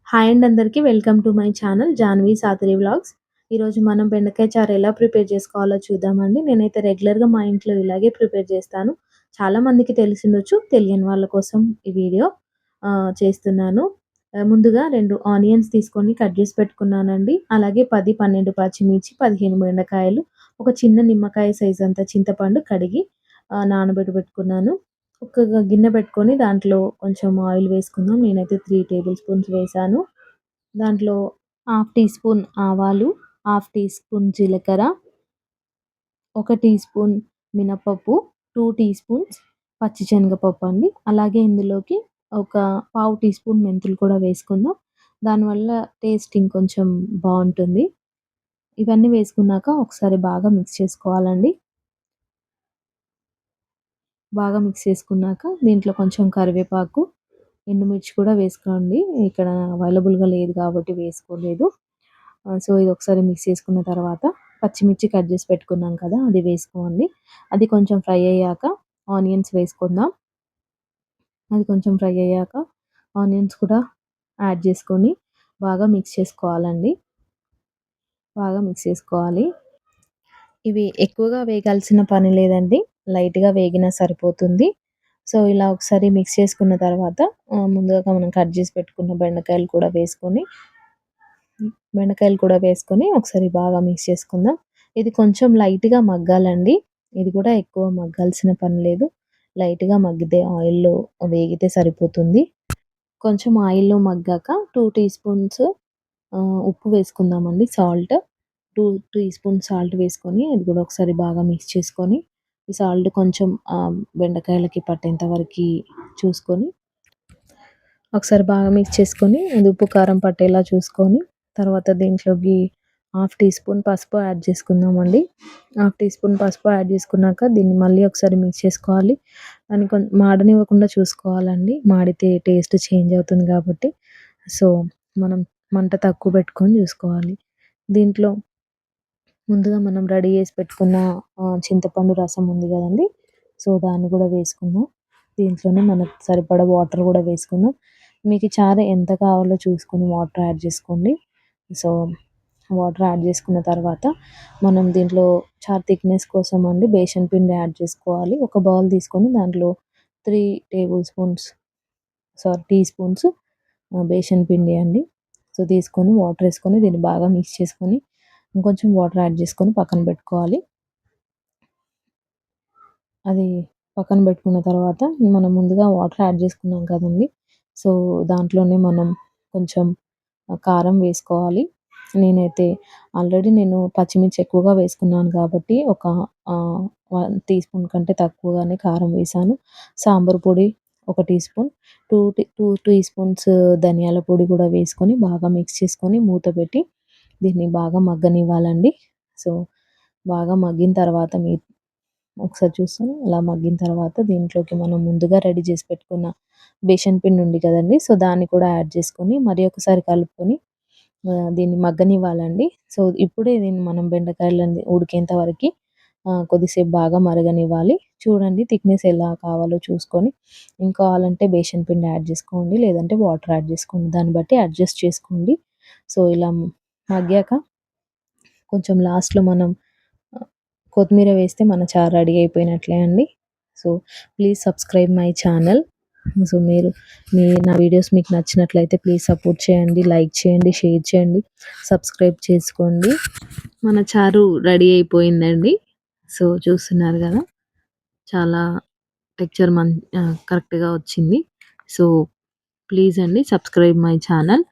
Hi అండి అందరికీ. Welcome to my channel Janvi Sadari vlogs. ఈరోజు మనం బెండకాయ చారు ఎలా ప్రిపేర్ చేసుకోవాలో చూద్దామండి. నేనైతే రెగ్యులర్‌గా మా ఇంట్లో ఇలాగే ప్రిపేర్ చేస్తాను. చాలామందికి తెలిసుండొచ్చు. తెలియని వాళ్ళ కోసం ఈ వీడియో చేస్తున్నాను. ముందుగా 2 ఆనియన్స్ తీసుకొని కట్ చేసి పెట్టుకున్నానండి. అలాగే 10, 12 పచ్చిమిర్చి, 15 బెండకాయలు, ఒక చిన్న నిమ్మకాయ సైజ్ అంత చింతపండు కడిగి నానబెట్టి పెట్టుకున్నాను. ఒక గిన్నె పెట్టుకొని దాంట్లో కొంచెం ఆయిల్ వేసుకుందాం. నేనైతే 3 టేబుల్ స్పూన్స్ వేశాను. దాంట్లో హాఫ్ టీ స్పూన్ ఆవాలు, హాఫ్ టీ స్పూన్ జీలకర్ర, ఒక టీ స్పూన్ మినపప్పు, 2 టీ స్పూన్స్ పచ్చిశనగపప్పు అండి. అలాగే ఇందులోకి ఒక పావు టీ స్పూన్ మెంతులు కూడా వేసుకుందాం. దానివల్ల టేస్ట్ ఇంకొంచెం బావుంటుంది. ఇవన్నీ వేసుకున్నాక ఒకసారి బాగా మిక్స్ చేసుకోవాలండి. బాగా మిక్స్ చేసుకున్నాక దీంట్లో కొంచెం కరివేపాకు, ఎండుమిర్చి కూడా వేసుకోండి. ఇక్కడ అవైలబుల్‌గా లేదు కాబట్టి వేసుకోలేదు. సో, ఇది ఒకసారి మిక్స్ చేసుకున్న తర్వాత పచ్చిమిర్చి కట్ చేసి పెట్టుకున్నాం కదా! అది వేసుకోండి. అది కొంచెం ఫ్రై అయ్యాక ఆనియన్స్ వేసుకుందాం. అది కొంచెం ఫ్రై అయ్యాక ఆనియన్స్ కూడా యాడ్ చేసుకొని బాగా మిక్స్ చేసుకోవాలండి. బాగా మిక్స్ చేసుకోవాలి. ఇవి ఎక్కువగా వేగాల్సిన పని లేదండి. లైట్‌గా వేగినా సరిపోతుంది. సో, ఇలా ఒకసారి మిక్స్ చేసుకున్న తర్వాత ముందుగా మనం కట్ చేసి పెట్టుకున్న బెండకాయలు కూడా వేసుకొని ఒకసారి బాగా మిక్స్ చేసుకుందాం. ఇది కొంచెం లైట్‌గా మగ్గాలండి. ఇది కూడా ఎక్కువ మగ్గాల్సిన పని లేదు. లైట్‌గా మగ్గితే ఆయిల్‌లో వేగితే సరిపోతుంది. కొంచెం ఆయిల్‌లో మగ్గాక 2 టీ స్పూన్స్ ఉప్పు వేసుకుందామండి, సాల్ట్. 2 టీ స్పూన్ సాల్ట్ వేసుకొని అది కూడా ఒకసారి బాగా మిక్స్ చేసుకొని, ఈ సాల్ట్ కొంచెం బెండకాయలకి పట్టేంత వరకి చూసుకొని ఒకసారి బాగా మిక్స్ చేసుకొని, అది ఉప్పు, కారం పట్టేలా చూసుకొని, తర్వాత దీంట్లోకి హాఫ్ టీ స్పూన్ పసుపు యాడ్ చేసుకుందామండి. హాఫ్ టీ స్పూన్ పసుపు యాడ్ చేసుకున్నాక దీన్ని మళ్ళీ ఒకసారి మిక్స్ చేసుకోవాలి. దాన్ని మాడనివ్వకుండా చూసుకోవాలండి. మాడితే టేస్ట్ చేంజ్ అవుతుంది కాబట్టి. సో, మనం మంట తక్కువ పెట్టుకొని చూసుకోవాలి. దీంట్లో ముందుగా మనం రెడీ చేసి పెట్టుకున్న చింతపండు రసం ఉంది కదండీ! సో, దాన్ని కూడా వేసుకుందాం. దీంట్లోనే మనకు సరిపడా వాటర్ కూడా వేసుకుందాం. మీకు చారు ఎంత కావాలో చూసుకొని వాటర్ యాడ్ చేసుకోండి. సో, వాటర్ యాడ్ చేసుకున్న తర్వాత మనం దీంట్లో చారు థిక్‌నెస్ కోసం అండి బేసన్ పిండి యాడ్ చేసుకోవాలి. ఒక బౌల్ తీసుకొని దాంట్లో 3 tablespoons teaspoons besan పిండి అండి. సో, తీసుకొని వాటర్ ఏసుకొని దీన్ని బాగా మిక్స్ చేసుకొని, ఇంకొంచెం వాటర్ యాడ్ చేసుకొని పక్కన పెట్టుకోవాలి. అది పక్కన పెట్టుకున్న తర్వాత మనం ముందుగా వాటర్ యాడ్ చేసుకున్నాం కదండీ! సో, దాంట్లోనే మనం కొంచెం కారం వేసుకోవాలి. నేనైతే ఆల్రెడీ పచ్చిమిర్చి ఎక్కువగా వేసుకున్నాను కాబట్టి ఒక 1 టీ స్పూన్ కంటే తక్కువగానే కారం వేశాను. సాంబార్ పొడి ఒక టీ స్పూన్, 2 టీ స్పూన్స్ ధనియాల పొడి కూడా వేసుకొని బాగా మిక్స్ చేసుకొని మూత పెట్టి దీన్ని బాగా మగ్గనివ్వాలండి. సో, బాగా మగ్గిన తర్వాత ఒకసారి చూసుకొని అలా మగ్గిన తర్వాత దీంట్లోకి మనం ముందుగా రెడీ చేసి పెట్టుకున్న బేసన్ పిండి ఉంది కదండీ! సో, దాన్ని కూడా యాడ్ చేసుకొని మరి ఒకసారి కలుపుకొని దీన్ని మగ్గనివ్వాలండి. సో, ఇప్పుడే దీన్ని మనం బెండకాయలన్నీ ఉడికేంత వరకి కొద్దిసేపు బాగా మరగనివ్వాలి. చూడండి థిక్‌నెస్ ఎలా కావాలో చూసుకొని, ఇంకా కావాలంటే బేసన్ పిండి యాడ్ చేసుకోండి. లేదంటే వాటర్ యాడ్ చేసుకోండి. దాన్ని బట్టి అడ్జస్ట్ చేసుకోండి. సో, ఇలా మగ్గాక కొంచెం లాస్ట్‌లో మనం కొత్తిమీర వేస్తే మన చారు రెడీ అయిపోయినట్లే అండి. So, please subscribe my channel. So, నా వీడియోస్ మీకు నచ్చినట్లయితే ప్లీజ్ సపోర్ట్ చేయండి, లైక్ చేయండి, షేర్ చేయండి, సబ్స్క్రైబ్ చేసుకోండి. మన చారు రెడీ అయిపోయిందండి. సో, చూస్తున్నారు గదా! చాలా టెక్స్చర్ కరెక్ట్‌గా వచ్చింది. సో, ప్లీజ్ అండి సబ్స్క్రైబ్ మై ఛానల్.